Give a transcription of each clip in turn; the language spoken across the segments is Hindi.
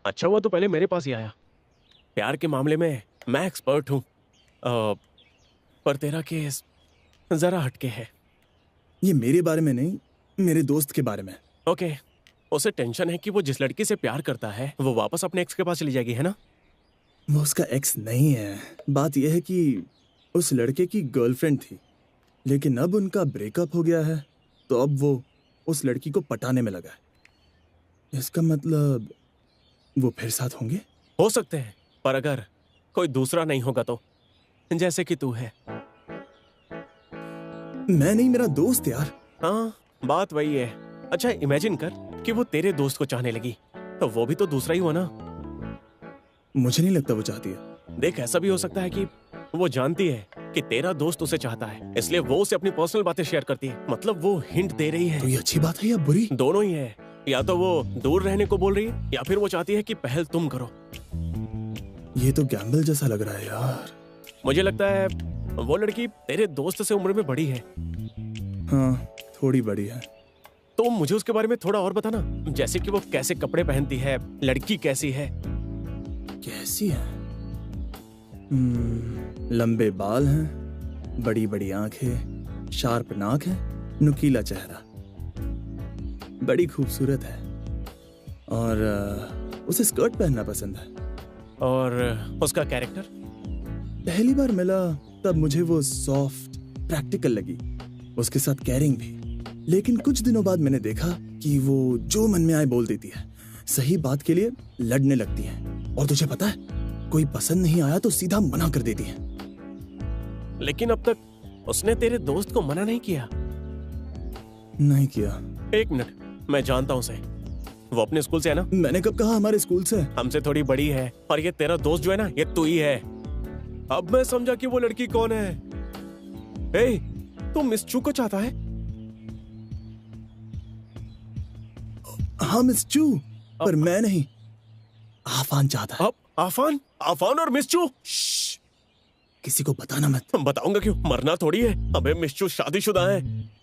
अच्छा हुआ तो पहले मेरे पास ही आया। प्यार के मामले में मैं एक्सपर्ट हूँ, पर तेरा केस जरा हटके है। ये मेरे बारे में नहीं, मेरे दोस्त के बारे में। ओके, उसे टेंशन है कि वो जिस लड़की से प्यार करता है वो वापस अपने एक्स के पास चली जाएगी, है ना? वो उसका एक्स नहीं है। बात यह है कि उस लड़के की गर्लफ्रेंड थी, लेकिन अब उनका ब्रेकअप हो गया है, तो अब वो उस लड़की को पटाने में लगा है। इसका मतलब वो फिर साथ होंगे। हो सकते हैं, पर अगर कोई दूसरा नहीं होगा तो, जैसे कि तू है। मैं नहीं, मेरा दोस्त यार। हाँ, बात वही है। अच्छा इमेजिन कर कि वो तेरे दोस्त को चाहने लगी, तो वो भी तो दूसरा ही हुआ ना। मुझे नहीं लगता वो चाहती है। देख, ऐसा भी हो सकता है कि वो जानती है कि तेरा दोस्त उसे चाहता है, इसलिए वो उसे अपनी पर्सनल बातें शेयर करती है। मतलब वो हिंट दे रही तो है। ये अच्छी बात है या बुरी? दोनों ही है। या तो वो दूर रहने को बोल रही है, या फिर वो चाहती है कि पहल तुम करो। ये तो गैम्बल जैसा लग रहा है यार। मुझे लगता है वो लड़की तेरे दोस्त से उम्र में बड़ी है। हाँ, थोड़ी बड़ी है। तो मुझे उसके बारे में थोड़ा और बताना, जैसे कि वो कैसे कपड़े पहनती है, लड़की कैसी है। कैसी है? लंबे बाल हैं, बड़ी बड़ी आंखें, शार्प नाक है, नुकीला चेहरा, बड़ी खूबसूरत है, और उसे स्कर्ट पहनना पसंद है। और उसका कैरेक्टर? पहली बार मिला तब मुझे वो सॉफ्ट, प्रैक्टिकल लगी, उसके साथ कैरिंग भी। लेकिन कुछ दिनों बाद मैंने देखा कि वो जो मन में आए बोल देती है, सही बात के लिए लड़ने लगती है, और तुझे पता है, कोई पसंद नहीं आया तो सीधा मना कर देती है। लेकिन अब तक उसने तेरे दोस्त को मना नहीं किया। नहीं किया। एक मिनट, मैं जानता हूँ उसे। वो अपने स्कूल से है ना? मैंने कब कहा हमारे स्कूल से? हमसे थोड़ी बड़ी है, और ये तेरा दोस्त जो है ना, ये तू ही है। अब मैं समझा कि वो लड़की कौन है। ए, तू मिस चू को चाहता है? हाँ मिस चू, पर मैं नहीं, आफान चाहता है। अब आफान? आफान और मिस चू? किसी को बताना मत। बताऊंगा क्यों, मरना थोड़ी है। अबे मिस्चू शादीशुदा है।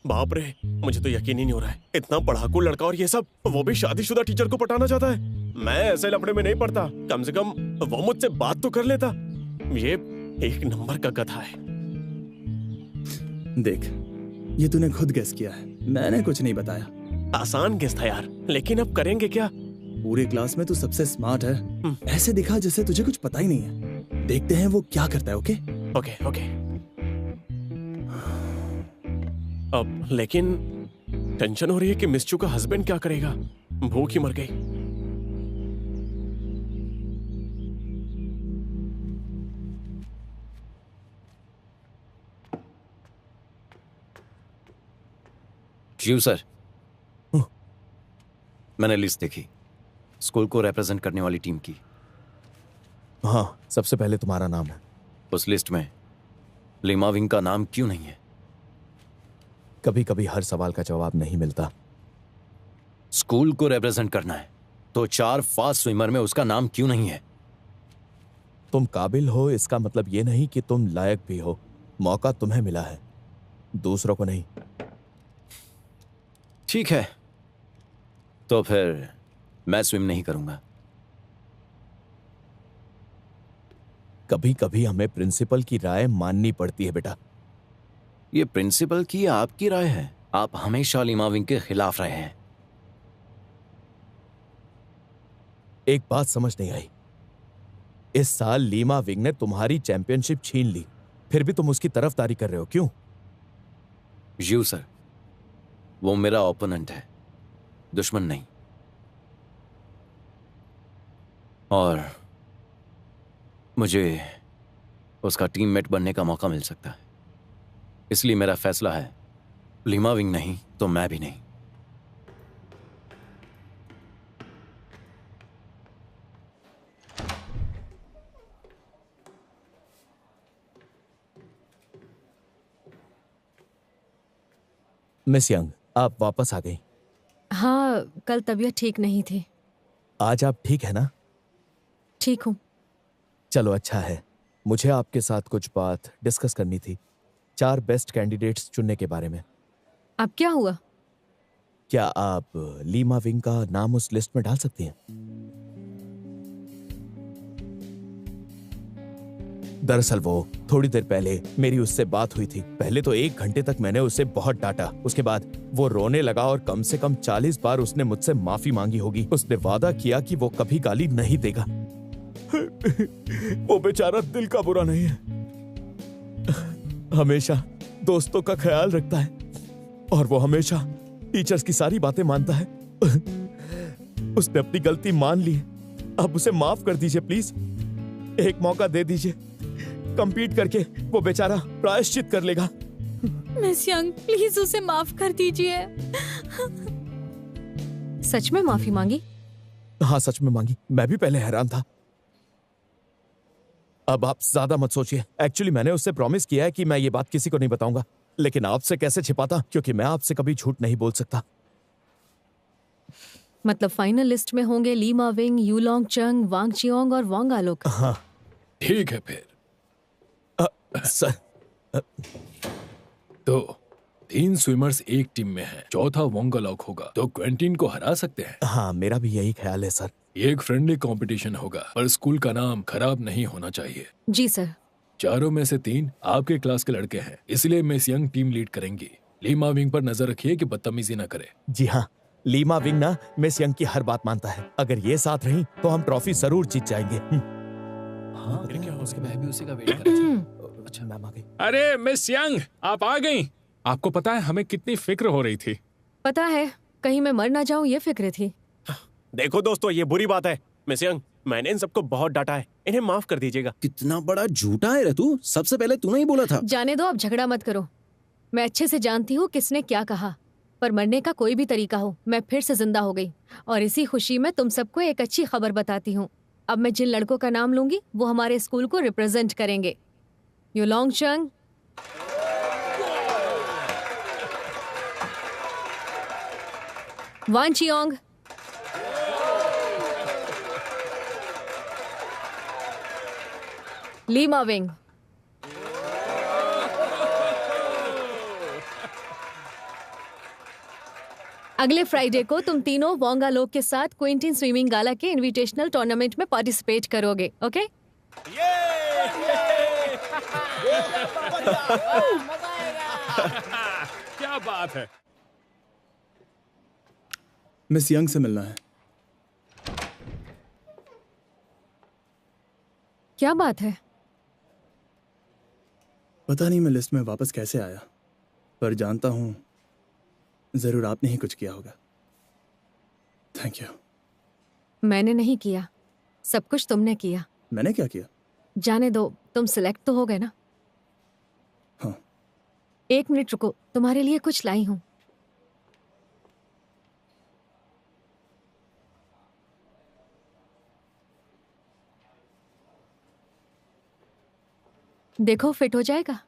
बाप रे, मुझे तो यकीन ही नहीं हो रहा है, इतना पढ़ाकू लड़का और ये सब, वो भी शादीशुदा टीचर को पटाना चाहता है। मैं ऐसे लफड़े में नहीं पड़ता, कम से कम वो मुझसे बात तो कर लेता। ये एक नंबर का गधा है। देख, ये तूने खुद गेस किया है, मैंने कुछ नहीं बताया। आसान गेस था यार, लेकिन अब करेंगे क्या? पूरे क्लास में तू सबसे स्मार्ट है। ऐसे दिखा जैसे तुझे कुछ पता ही नहीं है। देखते हैं वो क्या करता है। Okay okay okay. अब लेकिन टेंशन हो रही है कि मिस्चू का हस्बैंड क्या करेगा। भूख ही मर गई। जी सर, मैंने लिस्ट देखी, स्कूल को रिप्रेजेंट करने वाली टीम की। हाँ, सबसे पहले तुम्हारा नाम है। उस लिस्ट में लीमा विंग का नाम क्यों नहीं है? कभी कभी हर सवाल का जवाब नहीं मिलता। स्कूल को रिप्रेजेंट करना है तो 4 फास्ट स्विमर में उसका नाम क्यों नहीं है? तुम काबिल हो इसका मतलब ये नहीं कि तुम लायक भी हो। मौका तुम्हें मिला है, दूसरों को नहीं। ठीक है, तो फिर मैं स्विम नहीं करूंगा। कभी कभी हमें प्रिंसिपल की राय माननी पड़ती है बेटा। ये प्रिंसिपल की आपकी राय है? आप हमेशा लीमा विंग के खिलाफ रहे हैं। एक बात समझ नहीं आई, इस साल लीमा विंग ने तुम्हारी चैंपियनशिप छीन ली, फिर भी तुम उसकी तरफदारी कर रहे हो, क्यों? यू सर, वो मेरा ओपोनेंट है, दुश्मन नहीं। और मुझे उसका टीममेट बनने का मौका मिल सकता है, इसलिए मेरा फैसला है, लीमा विंग नहीं तो मैं भी नहीं। मिस यंग, आप वापस आ गई। हाँ, कल तबीयत ठीक नहीं थी। आज आप ठीक है ना? ठीक हूँ। चलो अच्छा है, मुझे आपके साथ कुछ बात डिस्कस करनी थी, 4 बेस्ट कैंडिडेट्स चुनने के बारे में। अब क्या हुआ? क्या आप लीमा विंग का नाम उस लिस्ट में डाल सकती हैं? दरअसल वो थोड़ी देर पहले मेरी उससे बात हुई थी। पहले तो 1 घंटे तक मैंने उसे बहुत डांटा। उसके बाद वो रोने लगा और कम से कम 40 बार उसने मुझसे माफी मांगी होगी। उसने वादा किया कि वो कभी गाली नहीं देगा। वो बेचारा दिल का बुरा नहीं है, हमेशा दोस्तों का ख्याल रखता है और वो हमेशा टीचर्स की सारी बातें मानता है। उसने अपनी गलती मान ली है, अब उसे माफ कर दीजिए प्लीज। एक मौका दे दीजिए, कंपीट करके वो बेचारा प्रायश्चित कर लेगा। मिस यंग, प्लीज उसे माफ कर दीजिए। सच में माफी मांगी? हाँ, सच में मांगी। मैं भी पहले हैरान था। अब आप ज्यादा मत सोचिए। एक्चुअली मैंने उससे प्रॉमिस किया है कि मैं ये बात किसी को नहीं बताऊंगा, लेकिन आपसे कैसे छिपाता, क्योंकि मैं आपसे कभी झूठ नहीं बोल सकता। मतलब फाइनल लिस्ट में होंगे लीमा विंग, यूलोंग चंग, वांग चियोंग और वांग आलोक। हाँ ठीक है फिर। सर, तो 3 स्विमर्स एक टीम में हैं। चौथा वोंगालॉक होगा, तो क्वेंटिन को हरा सकते हैं। हाँ मेरा भी यही ख्याल है सर। ये एक फ्रेंडली कंपटीशन होगा, पर स्कूल का नाम खराब नहीं होना चाहिए। जी सर। चारों में से 3 आपके क्लास के लड़के हैं, इसलिए मिस यंग टीम लीड करेंगी। लीमा विंग पर नजर रखिए कि बदतमीजी न करे। जी हाँ, लीमा विंग ना मिस यंग की हर बात मानता है। अगर ये साथ रही तो हम ट्रॉफी जरूर जीत जाएंगे। फिर क्या उसके मैं भी उसी का वेट कर रहा था। अच्छा मैम आ गई। अरे मिस यंग, आप आ गई। आपको पता है हमें कितनी फिक्र हो रही थी। पता है, कहीं मैं मर ना जाऊं ये फिक्र थी। देखो दोस्तों, ये बुरी बात है। मिस यंग, मैंने इन सबको बहुत डांटा है, इन्हें माफ कर दीजिएगा। कितना बड़ा झूठा है रे तू। सबसे पहले तूने ही बोला था। जाने दो, अब झगड़ा मत करो। मैं अच्छे से जानती हूँ किसने क्या कहा, पर मरने का कोई भी तरीका हो, मैं फिर से जिंदा हो गई। और इसी खुशी में तुम सबको एक अच्छी खबर बताती हूँ। अब मैं जिन लड़कों का नाम लूंगी वो हमारे स्कूल को रिप्रेजेंट करेंगे। यूलोंग चंग, वान चियोंग, लीमा विंग। अगले फ्राइडे को तुम तीनों वोंगालोक के साथ क्विंटिन स्विमिंग गाला के इनविटेशनल टूर्नामेंट में पार्टिसिपेट करोगे, ओके? क्या बात है। मिस यंग से मिलना है। क्या बात है? पता नहीं मैं लिस्ट में वापस कैसे आया, पर जानता हूं जरूर आपने ही कुछ किया होगा। Thank you. मैंने नहीं किया, सब कुछ तुमने किया। मैंने क्या किया? जाने दो, तुम सिलेक्ट तो हो गए ना। हाँ। 1 मिनट रुको, तुम्हारे लिए कुछ लाई हूं। देखो, फिट हो जाएगा।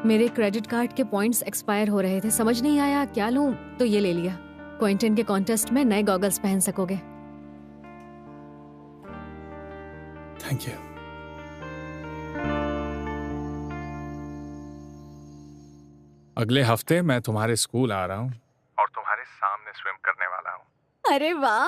मेरे क्रेडिट कार्ड के पॉइंट्स एक्सपायर हो रहे थे, समझ नहीं आया क्या लूं, तो ये ले लिया। क्विंटन के कॉन्टेस्ट में नए गॉगल्स पहन सकोगे। Thank you. अगले हफ्ते मैं तुम्हारे स्कूल आ रहा हूँ और तुम्हारे सामने स्विम करने वाला हूँ। अरे वाह,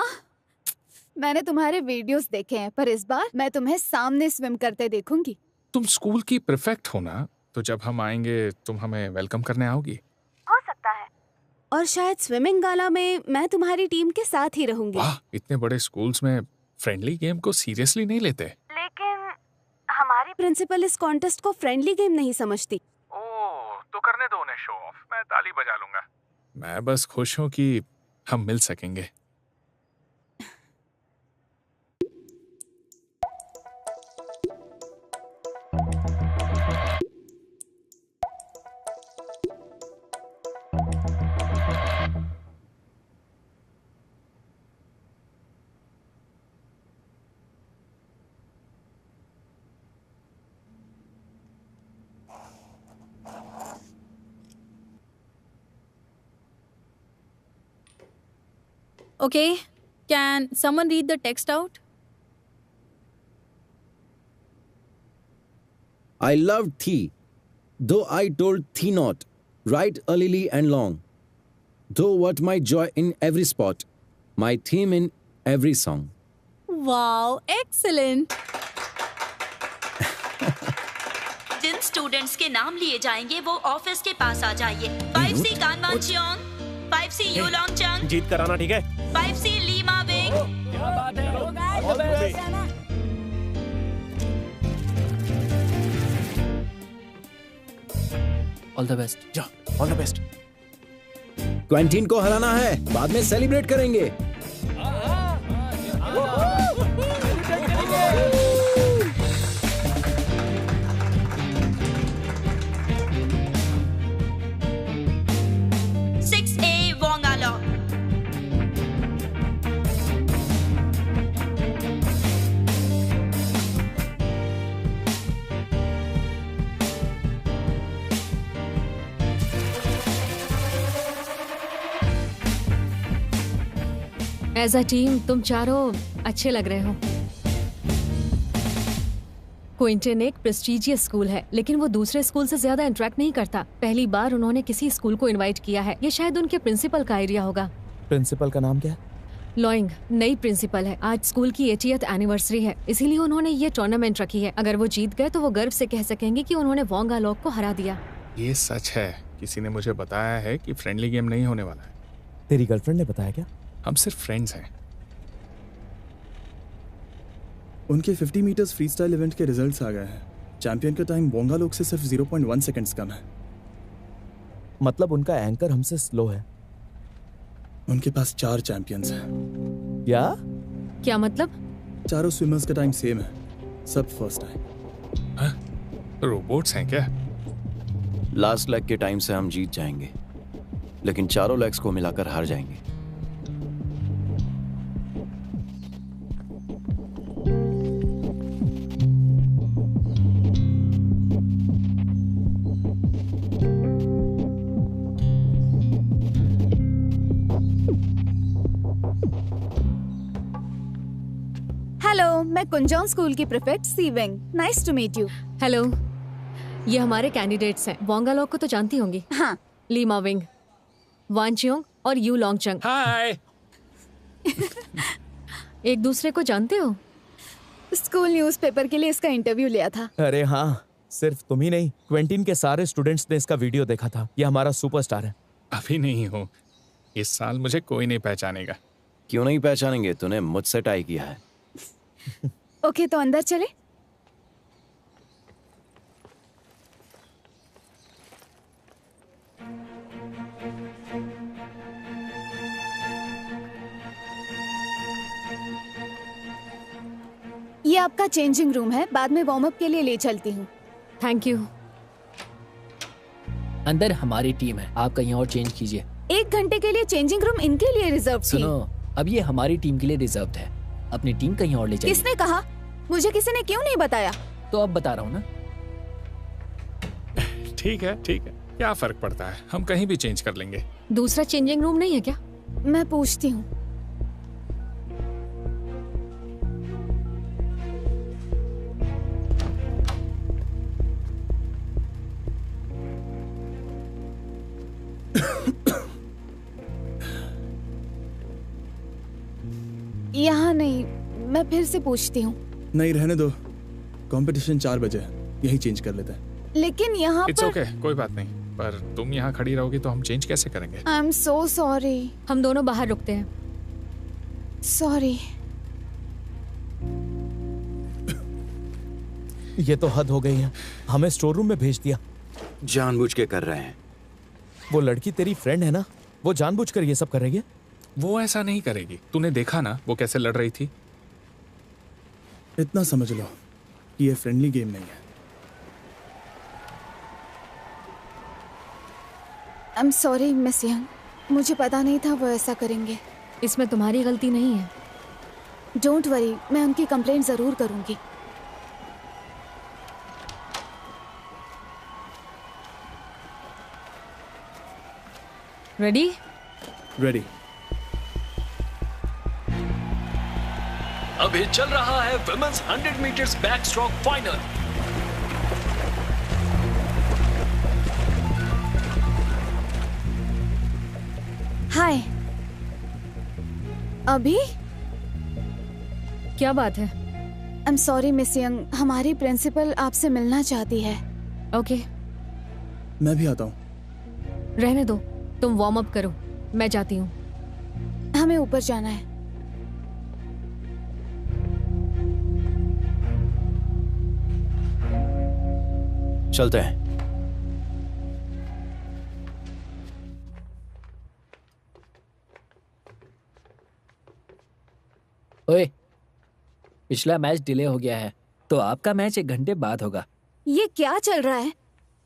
मैंने तुम्हारे वीडियोस देखे हैं, पर इस बार मैं तुम्हें सामने स्विम करते देखूंगी। तुम स्कूल की प्रीफेक्ट हो ना, तो जब हम आएंगे तुम हमें वेलकम करने आओगी। हो सकता है, और शायद स्विमिंग गाला में मैं तुम्हारी टीम के साथ ही रहूंगी। वाह, इतने बड़े स्कूल्स में फ्रेंडली गेम को सीरियसली नहीं लेते। लेकिन हमारी प्रिंसिपल इस कॉन्टेस्ट को फ्रेंडली गेम नहीं समझती। ओह, तो करने दो उन्हें शो ऑफ, मैं ताली बजा लूंगा। मैं बस खुश हूँ कि हम मिल सकेंगे। Okay, can someone read the text out? I loved thee, though I told thee not, right early and long. Though what my joy in every spot, my theme in every song. Wow, excellent. Jin students के नाम लिए जाएंगे वो ऑफिस के पास आ जाइए। 5C कानवान चियोंग, 5C यूलोंग चंग, जीत कराना, ठीक है? 5C Lima wing. All the best. जा, ऑल द बेस्ट। क्वेंटीन को हराना है, बाद में सेलिब्रेट करेंगे। एज अ टीम तुम चारों अच्छे लग रहे हो। क्विंटन एक प्रेस्टीजियस स्कूल है, लेकिन वो दूसरे स्कूल से ज्यादा इंटरेक्ट नहीं करता। पहली बार उन्होंने किसी स्कूल को इनवाइट किया है। ये शायद उनके प्रिंसिपल का आइडिया होगा। प्रिंसिपल का नाम क्या है? लॉइंग नई प्रिंसिपल है। आज स्कूल की 80th एनिवर्सरी है, इसीलिए उन्होंने ये टूर्नामेंट रखी है। अगर वो जीत गए तो वो गर्व से कह सकेंगे कि उन्होंने वोंगा लॉक को हरा दिया। ये सच है। किसी ने मुझे बताया है कि फ्रेंडली गेम नहीं होने वाला है। तेरी गर्लफ्रेंड ने बताया क्या? हम सिर्फ फ्रेंड्स हैं। उनके 50 मीटर्स फ्रीस्टाइल इवेंट के रिजल्ट्स आ गए हैं। चैंपियन का टाइम वोंगा लोग से सिर्फ 0.1 सेकंड्स कम है। मतलब उनका एंकर हमसे स्लो है। उनके पास 4 चैंपियंस हैं। क्या मतलब? चारों स्विमर्स का टाइम सेम है, सब फर्स्ट टाइम। रोबोट्स हैं क्या? लास्ट लेग के टाइम से हम जीत जाएंगे, लेकिन चारों लेग्स को मिलाकर हार जाएंगे। हेलो, मैं कुंजौन स्कूल की prefect C wing. Nice to meet you. Hello, ये हमारे कैंडिडेट्स हैं। वोंगा लॉक को तो जानती होंगी। हाँ। लीमा विंग, वान चियोंग और यू लॉन्ग चंग। हाय। एक दूसरे को जानते हो? स्कूल न्यूज़पेपर के लिए इसका इंटरव्यू लिया था। अरे हाँ, सिर्फ तुम ही नहीं, क्वेंटीन के सारे स्टूडेंट्स ने इसका वीडियो देखा था। ये हमारा सुपरस्टार है। अभी नहीं हूँ, इस साल मुझे कोई नहीं पहचानेगा। क्यों नहीं पहचानेंगे? तूने मुझसे टाई किया है। ओके, तो अंदर चले। ये आपका चेंजिंग रूम है, बाद में वार्म अप के लिए ले चलती हूँ। Thank you. अंदर हमारी टीम है, आप कहीं और चेंज कीजिए। 1 घंटे के लिए चेंजिंग रूम इनके लिए रिजर्व थी। सुनो, अब ये हमारी टीम के लिए रिजर्व है। अपनी टीम कहीं और ले जाइए। किसने कहा? मुझे किसी ने क्यों नहीं बताया? तो अब बता रहा हूँ ना। ठीक है, ठीक है, क्या फर्क पड़ता है, हम कहीं भी चेंज कर लेंगे। दूसरा चेंजिंग रूम नहीं है क्या? मैं पूछती हूँ। यहाँ नहीं, मैं फिर से पूछती हूँ। नहीं, रहने दो। कंपटीशन 4 बजे है, यही चेंज कर लेते हैं। लेकिन यहाँ इट्स पर ओके, कोई बात नहीं, पर तुम यहाँ खड़ी रहोगी तो हम चेंज कैसे करेंगे? I am so sorry. हम दोनों बाहर रुकते हैं। सॉरी। ये तो हद हो गई है, हमें स्टोर रूम में भेज दिया। जानबूझ के कर रहे हैं। वो लड़की तेरी फ्रेंड है ना, वो जानबूझकर ये सब कर रही है। वो ऐसा नहीं करेगी, तूने देखा ना वो कैसे लड़ रही थी। इतना समझ लो कि ये फ्रेंडली गेम नहीं है। I am sorry Miss young, मुझे पता नहीं था वो ऐसा करेंगे। इसमें तुम्हारी गलती नहीं है। डोंट वरी, मैं उनकी कंप्लेंट जरूर करूंगी। रेडी? रेडी। अभी चल रहा है women's 100 metres backstroke final. Hi. अभी क्या बात है? I am sorry Miss Young, हमारी प्रिंसिपल आपसे मिलना चाहती है। ओके, मैं भी आता हूँ। रहने दो, तुम वार्म अप करो, मैं जाती हूँ। हमें ऊपर जाना है। चलते हैं। ओए, पिछला मैच डिले हो गया है, तो आपका मैच 1 घंटे बाद होगा। ये क्या चल रहा है?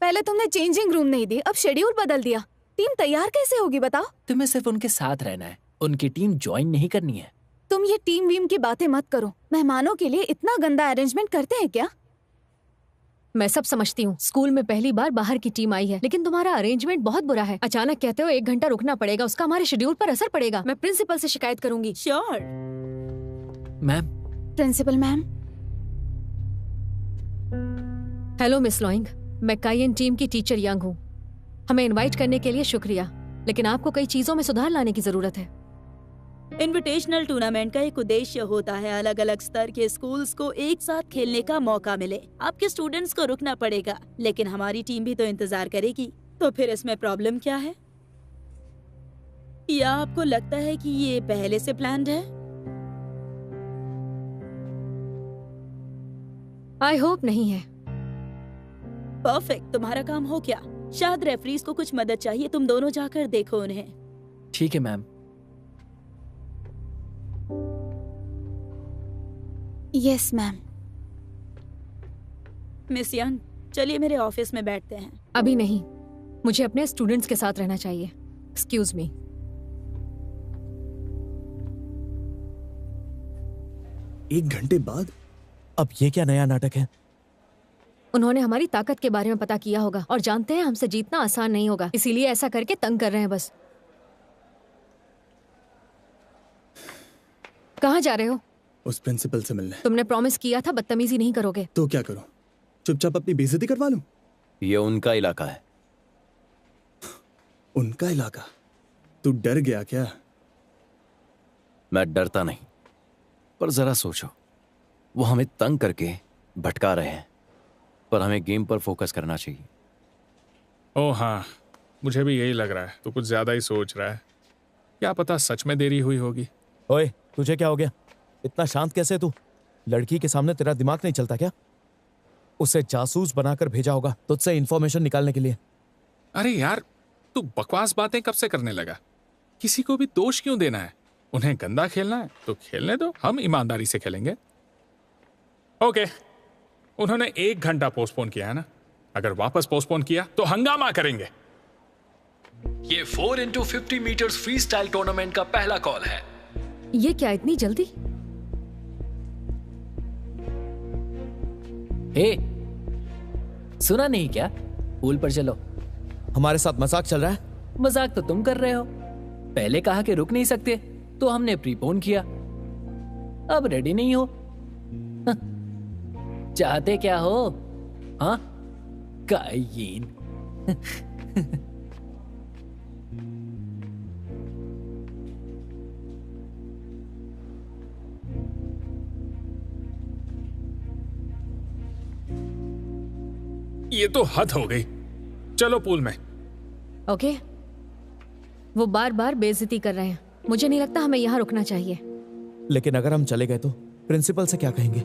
पहले तुमने चेंजिंग रूम नहीं दी, अब शेड्यूल बदल दिया। टीम तैयार कैसे होगी बताओ? तुम्हें सिर्फ उनके साथ रहना है, उनकी टीम ज्वाइन नहीं करनी है। तुम ये टीम वीम की बातें मत करो। मेहमानों के लिए इतना गंदा अरेंजमेंट करते हैं क्या? मैं सब समझती हूँ, स्कूल में पहली बार बाहर की टीम आई है, लेकिन तुम्हारा अरेंजमेंट बहुत बुरा है। अचानक कहते हो 1 घंटा रुकना पड़ेगा, उसका हमारे शेड्यूल पर असर पड़ेगा। मैं प्रिंसिपल से शिकायत करूंगी। Sure. Ma'am. Principal ma'am. Hello miss Loing, मैं काइएन टीम की टीचर यंग हूँ। हमें इनवाइट करने के लिए शुक्रिया, लेकिन आपको कई चीजों में सुधार लाने की जरूरत है। इनविटेशनल टूर्नामेंट का एक उद्देश्य होता है अलग अलग स्तर के स्कूल्स को एक साथ खेलने का मौका मिले। आपके स्टूडेंट्स को रुकना पड़ेगा, लेकिन हमारी टीम भी तो इंतजार करेगी। तो फिर इसमें प्रॉब्लम क्या है? या आपको लगता है कि ये पहले से प्लान्ड है? आई होप नहीं है। परफेक्ट, तुम्हारा काम हो गया। शायद रेफरीज को कुछ मदद चाहिए, तुम दोनों जाकर देखो उन्हें। ठीक है ma'am. Yes ma'am. Miss young, चलिए मेरे ऑफिस में बैठते हैं। अभी नहीं, मुझे अपने स्टूडेंट्स के साथ रहना चाहिए। Excuse me. एक घंटे बाद? अब ये क्या नया नाटक है? उन्होंने हमारी ताकत के बारे में पता किया होगा और जानते हैं हमसे जीतना आसान नहीं होगा, इसीलिए ऐसा करके तंग कर रहे हैं बस। कहाँ जा रहे हो? उस प्रिंसिपल से मिलने। तुमने प्रॉमिस किया था बदतमीजी नहीं करोगे। तो क्या करूं? चुपचाप अपनी बेइज्जती करवा लूं? ये उनका इलाका है। उनका इलाका? तू डर गया क्या? मैं डरता नहीं, पर जरा सोचो, वो हमें तंग करके भटका रहे हैं, पर हमें गेम पर फोकस करना चाहिए। ओह हाँ, मुझे भी यही लग रहा है। तू कुछ ज्यादा ही सोच रहा है। क्या पता सच में देरी हुई होगी। ओए, तुझे क्या हो गया? इतना शांत कैसे तू? लड़की के सामने तेरा दिमाग नहीं चलता क्या? उसे जासूस बनाकर भेजा होगा तुझसे इंफॉर्मेशन निकालने के लिए। अरे यार, तू बकवास बातें कब से करने लगा? किसी को भी दोष क्यों देना है? उन्हें गंदा खेलना है तो खेलने दो, हम ईमानदारी से खेलेंगे। ओके, उन्होंने 1 घंटा पोस्टपोन किया है ना? अगर वापस पोस्टपोन किया तो हंगामा करेंगे। ये 4x50 metres free style tournament का पहला कॉल है। ये क्या इतनी जल्दी? हे, सुना नहीं क्या? पूल पर चलो। हमारे साथ मजाक चल रहा है? मजाक तो तुम कर रहे हो। पहले कहा कि रुक नहीं सकते, तो हमने प्रीपोन किया। अब रेडी नहीं हो? चाहते क्या हो? हाँ, कायेन। ये तो हद हो गई। चलो पूल में। ओके, वो बार बार बेइज्जती कर रहे हैं। मुझे नहीं लगता हमें यहाँ रुकना चाहिए। लेकिन अगर हम चले गए तो प्रिंसिपल से क्या कहेंगे?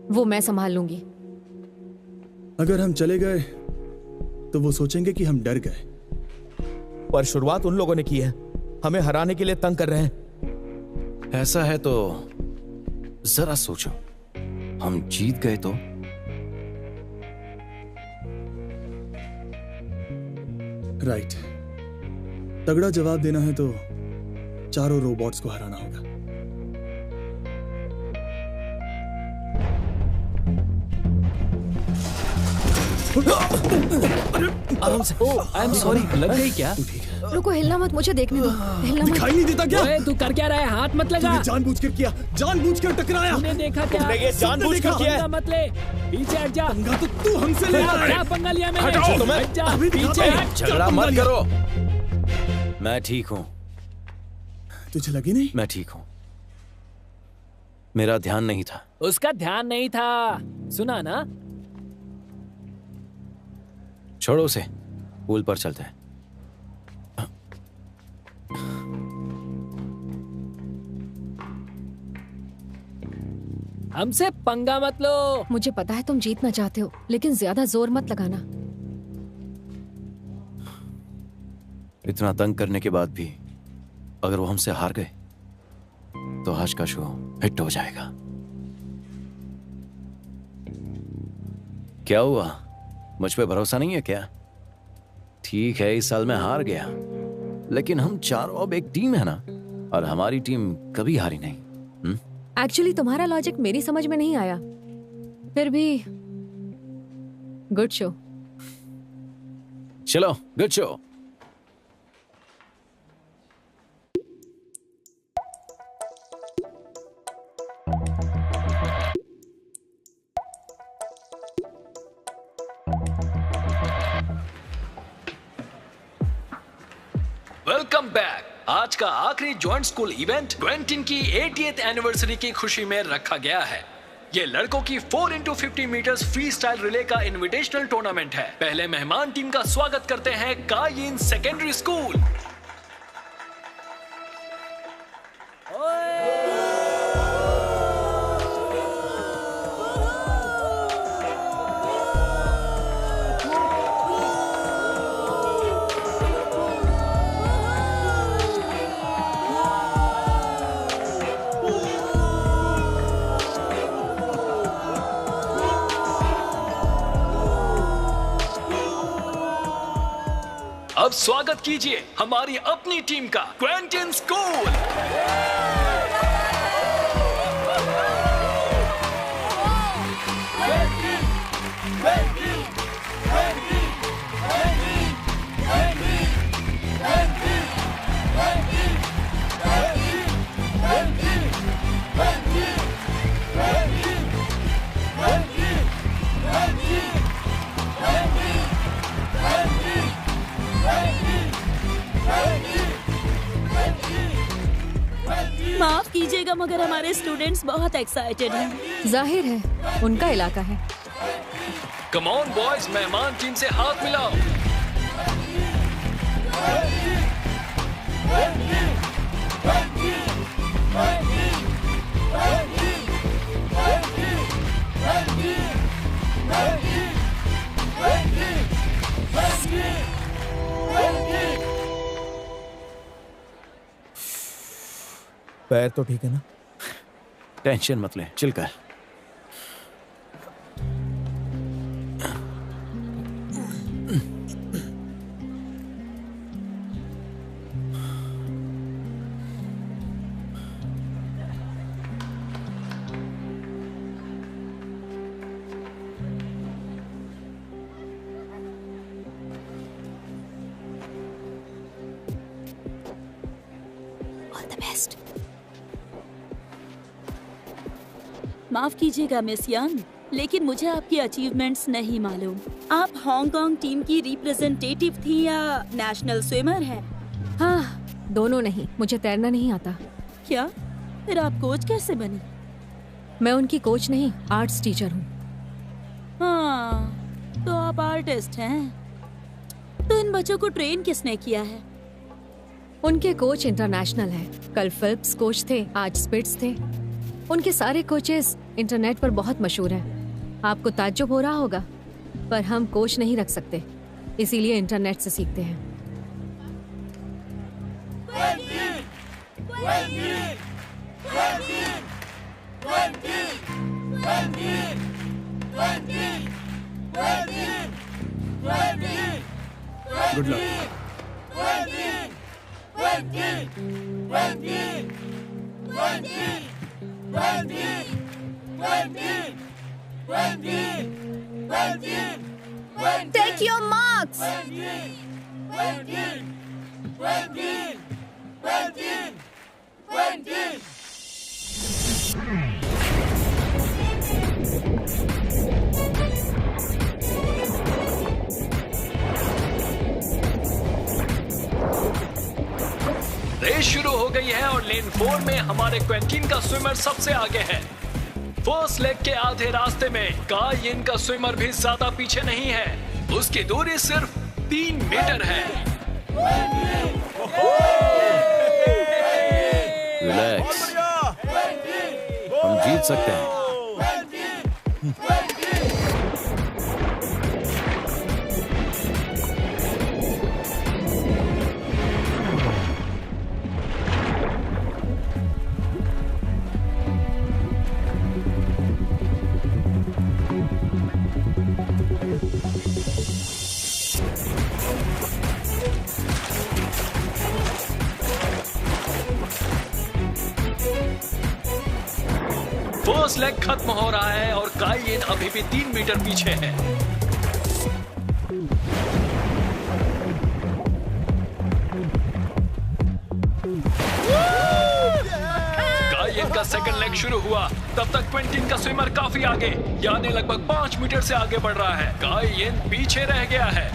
वो मैं संभाल लूंगी। अगर हम चले गए तो वो सोचेंगे कि हम डर गए। पर शुरुआत उन लोगों ने की है, हमें हराने के लिए तंग कर रहे हैं। ऐसा है तो जरा सोचो, हम जीत गए तो? राइट। तगड़ा जवाब देना है तो चारों रोबोट्स को हराना होगा। आराम से। आई एम सॉरी, लग गई क्या? रुको, हिलना मत, मुझे देखने दो। हिलना मत। दिखाई नहीं देता क्या? ओए, तू कर क्या रहा है? हाथ मत लगा। तूने जानबूझकर किया, जानबूझकर टकराया। तूने देखा क्या? तुमने ये जानबूझकर किया है। मत ले, पीछे हट जा। पंगा तो तू हमसे ले रहा है। क्या पंगा लिया मैंने? हटाओ तुम्हें। हट जा, अभी दिखाता पीछे हूं। हट। झगड़ा मत करो। मैं ठीक हूं। तुझे लगी नहीं? मैं ठीक हूं। मेरा ध्यान नहीं था। उसका ध्यान नहीं था, सुना ना? छोड़ो उसे, पूल पर चलते हैं। हमसे पंगा मत लो। मुझे पता है तुम जीतना चाहते हो, लेकिन ज्यादा जोर मत लगाना। इतना तंग करने के बाद भी अगर वो हमसे हार गए तो आज का शो हिट हो जाएगा। क्या हुआ, मुझ पे भरोसा नहीं है क्या? ठीक है, इस साल मैं हार गया, लेकिन हम चारों अब एक टीम है ना, और हमारी टीम कभी हारी नहीं। एक्चुअली तुम्हारा लॉजिक मेरी समझ में नहीं आया, फिर भी गुड शो। चलो, गुड शो। Welcome back. आज का आखिरी जॉइंट स्कूल इवेंट क्वेंटिन की 80th एनिवर्सरी की खुशी में रखा गया है। ये लड़कों की 4x50 metres freestyle relay का इनविटेशनल टूर्नामेंट है। पहले मेहमान टीम का स्वागत करते हैं कायिन सेकेंडरी स्कूल। अब स्वागत कीजिए हमारी अपनी टीम का, क्वेंटिन स्कूल। माफ कीजिएगा मगर हमारे स्टूडेंट्स बहुत एक्साइटेड हैं। जाहिर है, उनका इलाका है। कम ऑन बॉयज, मेहमान टीम से हाथ मिलाओ। पैर तो ठीक है ना? टेंशन मत ले, चिल कर। All the best. माफ कीजिएगा मिस यंग, लेकिन मुझे आपकी अचीवमेंट्स नहीं मालूम। आप हांगकांग टीम की रिप्रेजेंटेटिव थी या नेशनल स्विमर है? हाँ, दोनों नहीं। मुझे तैरना नहीं आता। क्या? फिर आप कोच कैसे बनी? मैं उनकी कोच नहीं, आर्ट्स टीचर हूँ। हाँ, तो आप आर्टिस्ट हैं। तो इन बच्चों को ट्रेन किसने किया है? उनके कोच इंटरनेशनल हैं। कल फिलिप्स कोच थे, आज स्पिट्स थे। उनके सारे कोचेस इंटरनेट पर बहुत मशहूर हैं। आपको ताज्जुब हो रहा होगा, पर हम कोच नहीं रख सकते, इसीलिए इंटरनेट से सीखते हैं। Good luck. Take your marks. Race शुरू हो गई है और लेन 4 में हमारे क्वेंटीन का स्विमर सबसे आगे है। फर्स्ट लेग के आधे रास्ते में कायन का स्विमर भी ज्यादा पीछे नहीं है, उसकी दूरी सिर्फ 3 मीटर है। रिलैक्स, हम जीत सकते हैं। फर्स्ट लेग खत्म हो रहा है और कायन अभी भी 3 मीटर पीछे है। कायन का सेकंड लेग शुरू हुआ, तब तक क्वेंटीन का स्विमर काफी आगे, यानी लगभग 5 मीटर से आगे बढ़ रहा है। कायन पीछे रह गया है।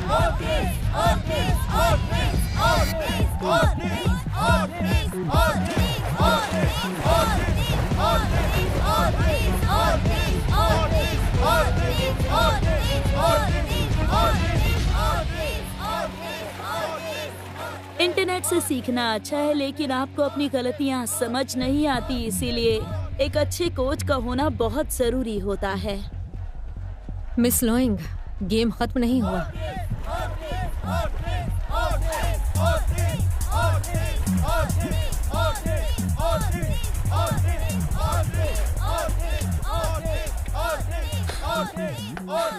इंटरनेट से सीखना अच्छा है, लेकिन आपको अपनी गलतियां समझ नहीं आती, इसीलिए एक अच्छे कोच का होना बहुत जरूरी होता है। मिस लोइंग, गेम खत्म नहीं हुआ।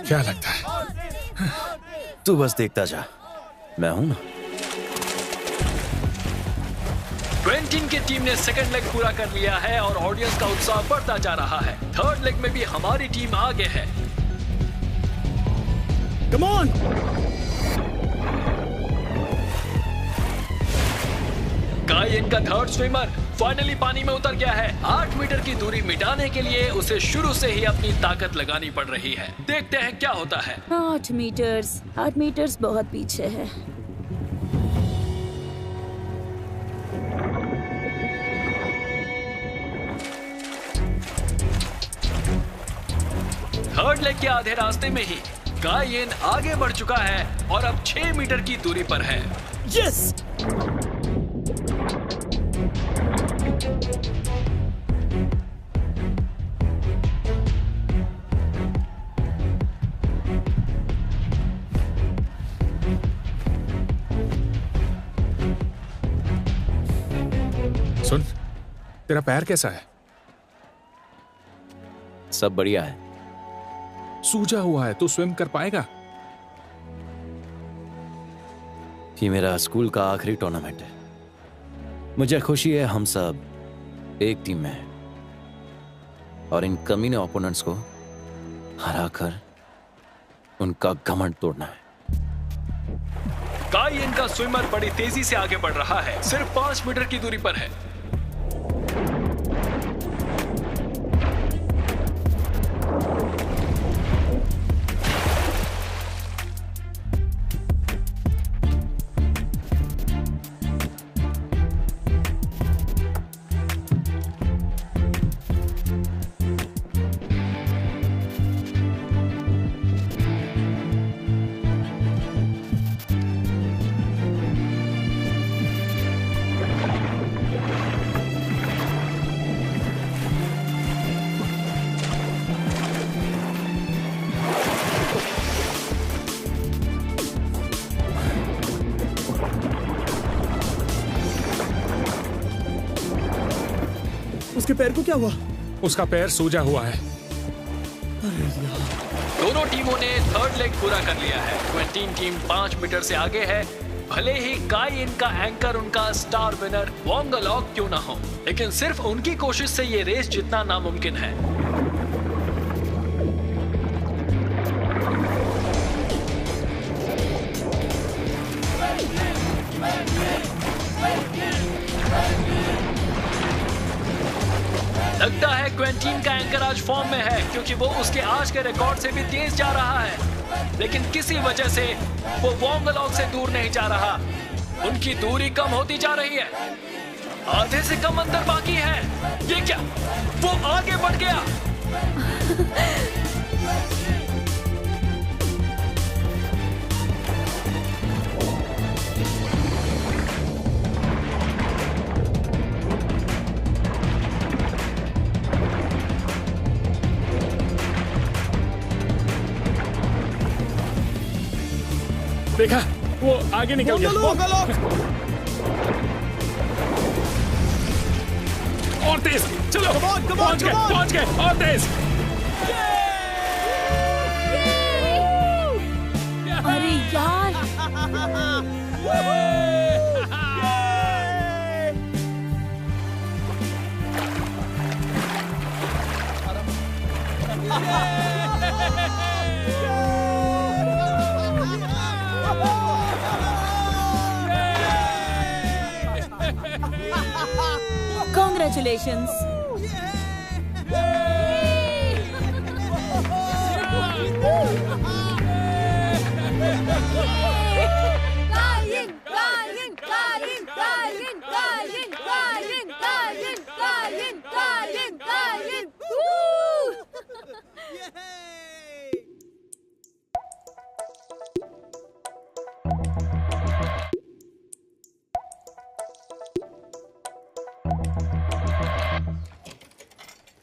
क्या लगता है? तू बस देखता जा, मैं हूं ना। क्वेंटीन की टीम ने सेकंड लेग पूरा कर लिया है और ऑडियंस का उत्साह बढ़ता जा रहा है। थर्ड लेग में भी हमारी टीम आगे है। Come on! कायन का थर्ड स्विमर फाइनली पानी में उतर गया है। 8 मीटर की दूरी मिटाने के लिए उसे शुरू से ही अपनी ताकत लगानी पड़ रही है। देखते हैं क्या होता है। 8 मीटर्स बहुत पीछे है। थर्ड लेग के आधे रास्ते में ही कायन आगे बढ़ चुका है और अब 6 मीटर की दूरी पर है। यस! सुन, तेरा पैर कैसा है? सब बढ़िया है। सूजा हुआ है, तू स्विम कर पाएगा? ये मेरा स्कूल का आखिरी टूर्नामेंट है। मुझे खुशी है हम सब एक टीम में हैं और इन कमीने ओपोनेंट्स को हराकर उनका घमंड तोड़ना है। कायन का स्विमर बड़ी तेजी से आगे बढ़ रहा है, सिर्फ 5 मीटर की दूरी पर है। उसके पैर को क्या हुआ? उसका पैर सूजा हुआ है। दोनों टीमों ने थर्ड लेग पूरा कर लिया है। क्वेंटीन टीम 5 मीटर से आगे है। भले ही कायन का एंकर उनका स्टार विनर वोंगलॉग क्यों ना हो, लेकिन सिर्फ उनकी कोशिश से ये रेस जितना नामुमकिन है। लगता है क्वेंटीन का एंकर आज फॉर्म में है, क्योंकि वो उसके आज के रिकॉर्ड से भी तेज जा रहा है, लेकिन किसी वजह से वो वोंगलॉग से दूर नहीं जा रहा। उनकी दूरी कम होती जा रही है। आधे से कम अंतर बाकी है। ये क्या, वो आगे बढ़ गया। देखा, वो आगे निकल गया। और तेज, चलो, पहुंच गए, और तेज। अरे यार, Congratulations.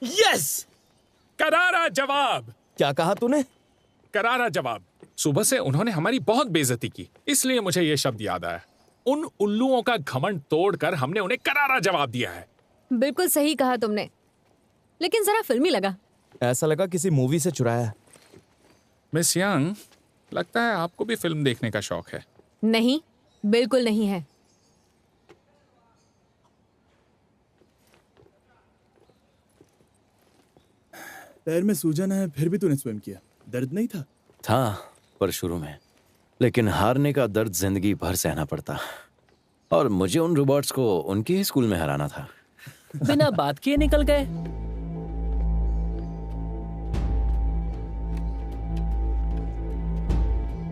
यस! करारा जवाब। क्या कहा तूने? करारा जवाब। सुबह से उन्होंने हमारी बहुत बेइज्जती की, इसलिए मुझे ये शब्द याद आया। उन उल्लुओं का घमंड तोड़कर हमने उन्हें करारा जवाब दिया है। बिल्कुल सही कहा तुमने, लेकिन जरा फिल्मी लगा। ऐसा लगा किसी मूवी से चुराया है। मिस यंग, लगता है आपको भी फिल्म देखने का शौक है। नहीं, बिल्कुल नहीं है। पैर में सूजन है, फिर भी तूने स्विम किया। दर्द नहीं था? था, पर शुरू में। लेकिन हारने का दर्द जिंदगी भर सहना पड़ता, और मुझे उन रोबोट्स को उनके ही स्कूल में हराना था। बिना बात किए निकल गए।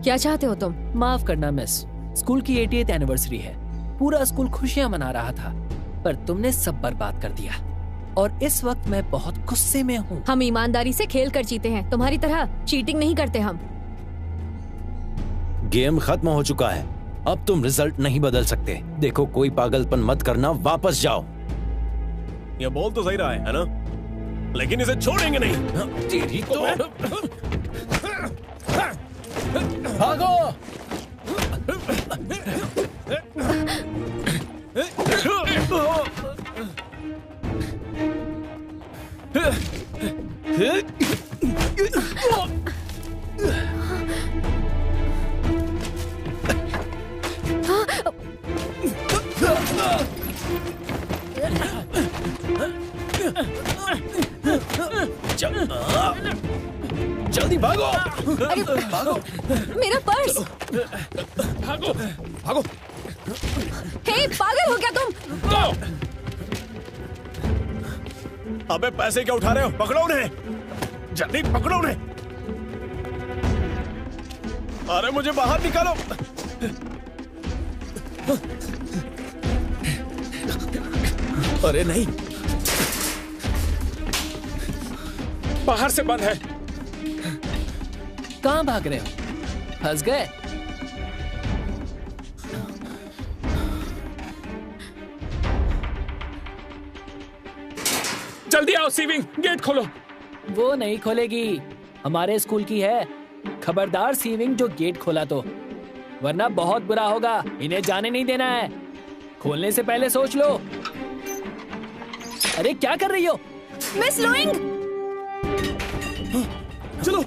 क्या चाहते हो तुम? माफ करना मिस, स्कूल की 80th एनिवर्सरी है। पूरा स्कूल खुशियां मना रहा था, पर तुमने सब बर्बाद कर दिया, और इस वक्त मैं बहुत गुस्से में हूँ। हम ईमानदारी से खेल कर जीते हैं, तुम्हारी तरह चीटिंग नहीं करते हम। गेम खत्म हो चुका है, अब तुम रिजल्ट नहीं बदल सकते। देखो, कोई पागलपन मत करना, वापस जाओ। ये बोल तो सही रहा है ना? लेकिन इसे छोड़ेंगे नहीं। तेरी तो भागो! जल्दी भागो! अरे भागो! मेरा पर्स! भागो, भागो! हे, पागल हो क्या तुम? अबे पैसे क्या उठा रहे हो? पकड़ो उन्हें, जल्दी पकड़ो उन्हें। अरे मुझे बाहर निकालो। अरे नहीं, बाहर से बंद है। कहाँ भाग रहे हो? फंस गए? जल्दी आओ सीविंग, गेट खोलो। वो नहीं खोलेगी, हमारे स्कूल की है। खबरदार सीविंग, जो गेट खोला तो, वरना बहुत बुरा होगा। इन्हें जाने नहीं देना है। खोलने से पहले सोच लो। अरे क्या कर रही हो? मिस लुइंग! चलो।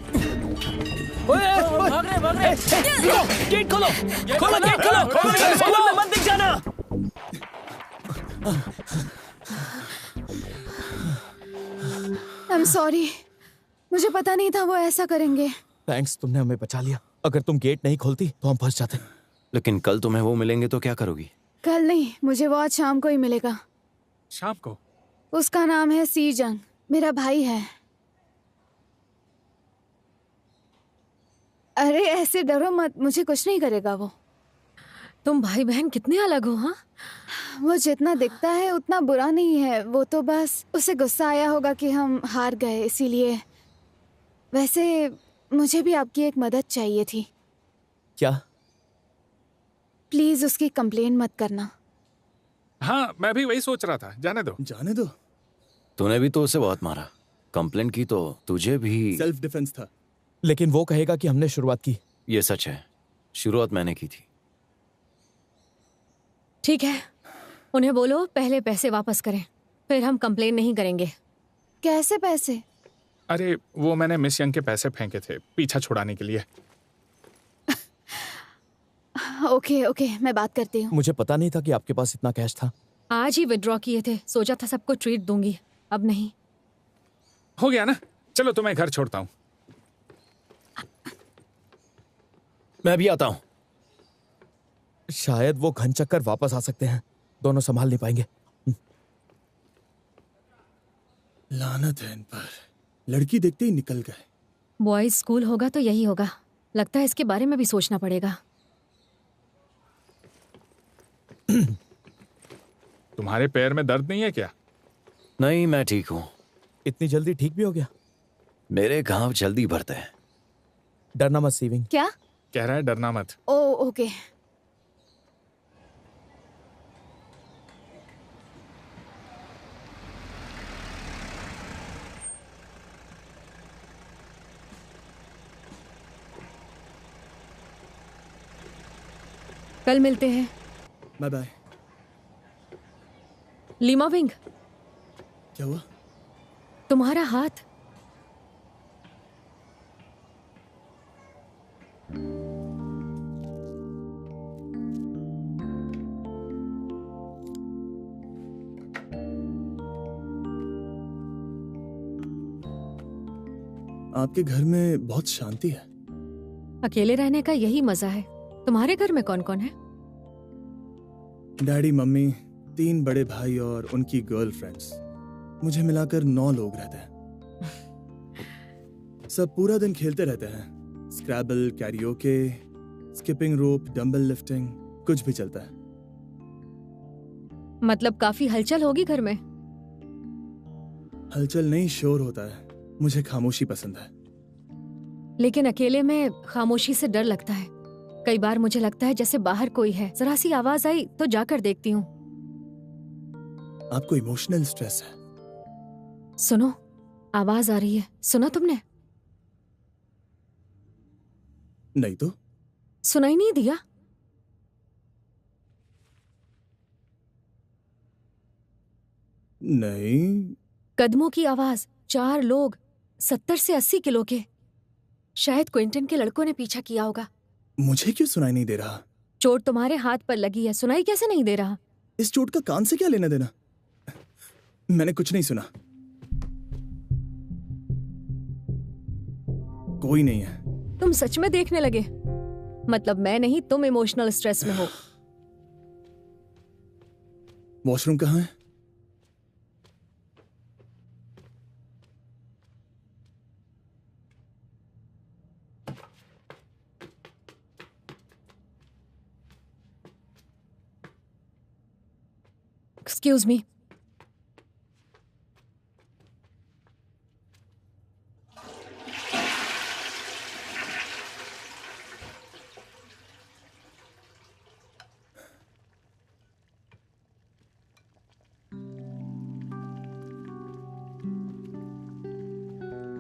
ओए, भाग रहे। गेट खोलो, खोलो गेट खोलो। स्कूल में मत दिख जाना। I'm sorry, मुझे पता नहीं था वो ऐसा करेंगे। थैंक्स, तुमने हमें बचा लिया। अगर तुम गेट नहीं खोलती तो हम फंस जाते। लेकिन कल तुम्हें वो मिलेंगे तो क्या करोगी? कल नहीं, मुझे वो आज शाम को ही मिलेगा। शाम को? उसका नाम है सी जंग, मेरा भाई है। अरे ऐसे डरो मत, मुझे कुछ नहीं करेगा वो। तुम भाई बहन कितने अलग हो? हाँ, वो जितना दिखता है उतना बुरा नहीं है, वो तो बस उसे गुस्सा आया होगा कि हम हार गए, इसीलिए। वैसे मुझे भी आपकी एक मदद चाहिए थी। क्या? प्लीज उसकी कंप्लेन मत करना। हाँ, मैं भी वही सोच रहा था। जाने दो। जाने दो। तूने भी तो उसे बहुत मारा, कंप्लेन की तो तुझे भी। सेल्फ डिफेंस था। लेकिन वो कहेगा कि हमने शुरुआत की। ये सच है, शुरुआत मैंने की थी। ठीक है, उन्हें बोलो पहले पैसे वापस करें, फिर हम कंप्लेन नहीं करेंगे। कैसे पैसे? अरे वो मैंने मिस यंग के पैसे फेंके थे पीछा छुड़ाने के लिए। ओके ओके, मैं बात करती हूँ। मुझे पता नहीं था कि आपके पास इतना कैश था। आज ही विड्रॉ किए थे, सोचा था सबको ट्रीट दूंगी, अब नहीं। हो गया ना, चलो तो मैं घर छोड़ता हूँ। मैं भी आता हूँ। शायद वो घन चक्कर वापस आ सकते हैं, दोनों संभाल नहीं पाएंगे। लानत है इन पर, लड़की देखते ही निकल गए। बॉयज स्कूल होगा तो यही होगा, लगता है इसके बारे में भी सोचना पड़ेगा। तुम्हारे पैर में दर्द नहीं है क्या? नहीं, मैं ठीक हूँ। इतनी जल्दी ठीक भी हो गया? मेरे घाव जल्दी भरते हैं। डरना मत सीविंग। क्या कह रहा है? डरना मत। ओ ओके। कल मिलते हैं। Bye bye. लीमा विंग, क्या हुआ? तुम्हारा हाथ। आपके घर में बहुत शांति है। अकेले रहने का यही मजा है। तुम्हारे घर में कौन कौन है? डैडी, मम्मी, 3 बड़े भाई और उनकी गर्लफ्रेंड्स, मुझे मिलाकर 9 लोग रहते हैं। सब पूरा दिन खेलते रहते हैं। Scrabble, karaoke, skipping rope, dumbbell lifting, कुछ भी चलता है। मतलब काफी हलचल होगी घर में। हलचल नहीं, शोर होता है। मुझे खामोशी पसंद है। लेकिन अकेले में खामोशी से डर लगता है। कई बार मुझे लगता है जैसे बाहर कोई है। जरा सी आवाज आई तो जाकर देखती हूँ। आपको इमोशनल स्ट्रेस है। सुनो, आवाज आ रही है। सुना तुमने? नहीं तो। सुनाई नहीं दिया? नहीं। कदमों की आवाज। 4 लोग 70 से 80 किलो के। शायद क्विंटन के लड़कों ने पीछा किया होगा। मुझे क्यों सुनाई नहीं दे रहा? चोट तुम्हारे हाथ पर लगी है, सुनाई कैसे नहीं दे रहा? इस चोट का कान से क्या लेना देना? मैंने कुछ नहीं सुना। कोई नहीं है। तुम सच में देखने लगे? मतलब मैं नहीं, तुम इमोशनल स्ट्रेस में हो। वॉशरूम कहाँ है? Excuse me.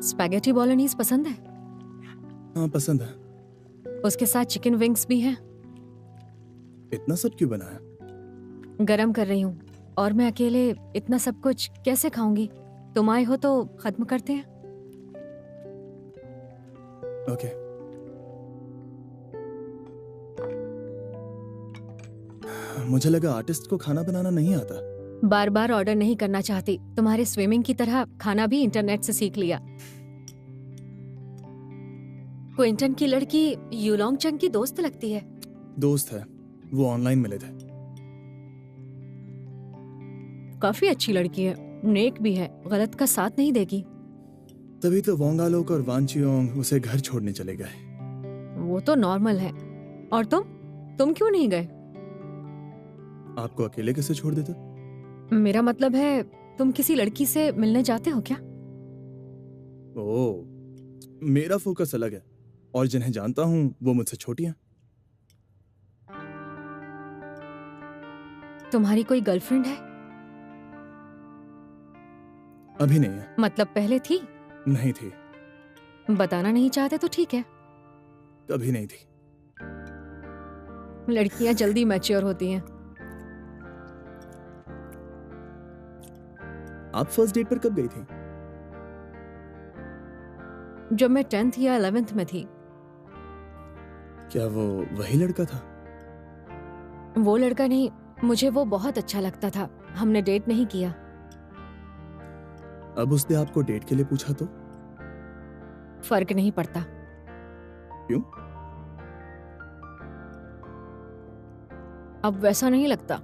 स्पैगेटी बॉलोनीज पसंद है? हाँ, पसंद है। उसके साथ चिकन विंग्स भी हैं। इतना सब क्यों बनाया? गरम कर रही हूँ, और मैं अकेले इतना सब कुछ कैसे खाऊंगी? तुम आए हो तो खत्म करते हैं। ओके। मुझे लगा आर्टिस्ट को खाना बनाना नहीं आता। बार बार ऑर्डर नहीं करना चाहती। तुम्हारे स्विमिंग की तरह खाना भी इंटरनेट से सीख लिया। क्विंटन की लड़की यूलोंग चंग की दोस्त लगती है। दोस्त है, वो ऑनलाइन मिले थे। काफी अच्छी लड़की है, नेक भी है, गलत का साथ नहीं देगी। तभी तो वोंगालोक और वांचियोंग उसे घर छोड़ने चले गए। वो तो नॉर्मल है। और तुम क्यों नहीं गए? आपको अकेले कैसे छोड़ देता? मेरा मतलब है तुम किसी लड़की से मिलने जाते हो क्या? ओह, मेरा फोकस अलग है और जिन्हें जानता हूं वो मुझसे छोटी हैं। तुम्हारी कोई गर्लफ्रेंड है? अभी नहीं है। मतलब पहले थी? नहीं थी। बताना नहीं चाहते तो ठीक है। कभी नहीं थी। लड़कियां जल्दी मैच्योर होती हैं। आप फर्स्ट डेट पर कब गई थी? जब मैं 10th या 11th में थी। क्या वो वही लड़का था? वो लड़का नहीं, मुझे वो बहुत अच्छा लगता था। हमने डेट नहीं किया। अब उसने आपको डेट के लिए पूछा तो? फर्क नहीं पड़ता। क्यों? अब वैसा नहीं लगता।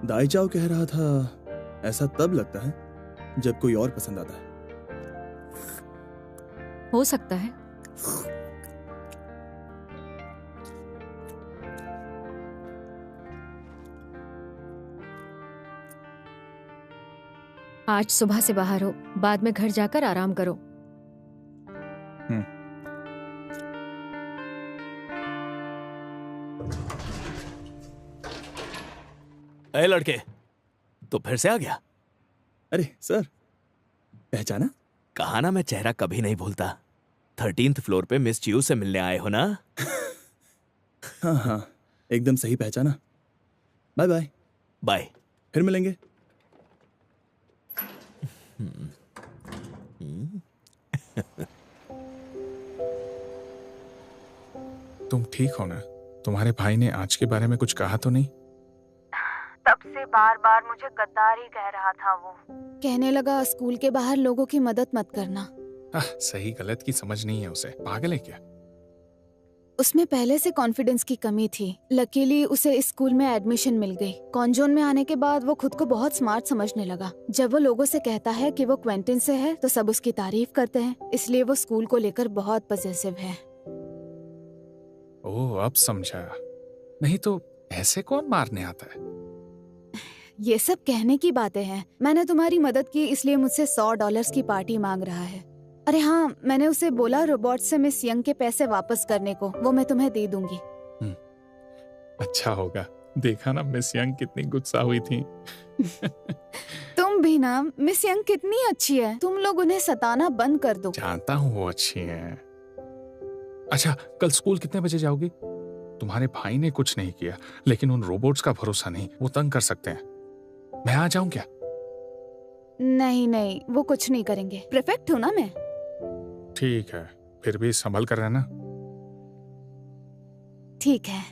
दाई चाओ कह रहा था ऐसा तब लगता है जब कोई और पसंद आता है। हो सकता है। आज सुबह से बाहर हो, बाद में घर जाकर आराम करो। ए लड़के, तो फिर से आ गया? अरे सर, पहचाना? कहा ना मैं चेहरा कभी नहीं भूलता। 13th फ्लोर पे मिस चियू से मिलने आए हो ना? हाँ हाँ, एकदम सही पहचाना। Bye bye. बाय। फिर मिलेंगे। तुम ठीक हो ना? तुम्हारे भाई ने आज के बारे में कुछ कहा तो नहीं? तब से बार बार मुझे गद्दार ही कह रहा था वो। कहने लगा स्कूल के बाहर लोगों की मदद मत करना। सही गलत की समझ नहीं है उसे। पागल है क्या? उसमें पहले से कॉन्फिडेंस की कमी थी। लकीली उसे इस स्कूल में एडमिशन मिल गई। कॉन्जोन में आने के बाद वो खुद को बहुत स्मार्ट समझने लगा। जब वो लोगों से कहता है कि वो क्वेंटिन से है तो सब उसकी तारीफ करते हैं। इसलिए वो स्कूल को लेकर बहुत पॉजिटिव है। ओह, अब समझा। नहीं तो ऐसे कौन मारने आता है? ये सब कहने की बातें हैं। मैंने तुम्हारी मदद की इसलिए मुझसे $100 की पार्टी मांग रहा है। अरे हाँ, मैंने उसे बोला रोबोट से मिस यंग के पैसे वापस करने को। वो मैं तुम्हें दे दूंगी। अच्छा होगा। देखा ना मिस यंग कितनी गुस्सा हुई थी। तुम भी ना, मिस यंग कितनी अच्छी है। तुम लोग उन्हें सताना बंद कर दो। जानता हूँ वो अच्छी है। अच्छा, कल स्कूल कितने बजे जाओगी? तुम्हारे भाई ने कुछ नहीं किया, लेकिन उन रोबोट्स का भरोसा नहीं। वो तंग कर सकते हैं। मैं आ जाऊं क्या? नहीं नहीं, वो कुछ नहीं करेंगे। प्रीफेक्ट हूँ ना मैं। ठीक है, फिर भी संभल कर रहना। ठीक है।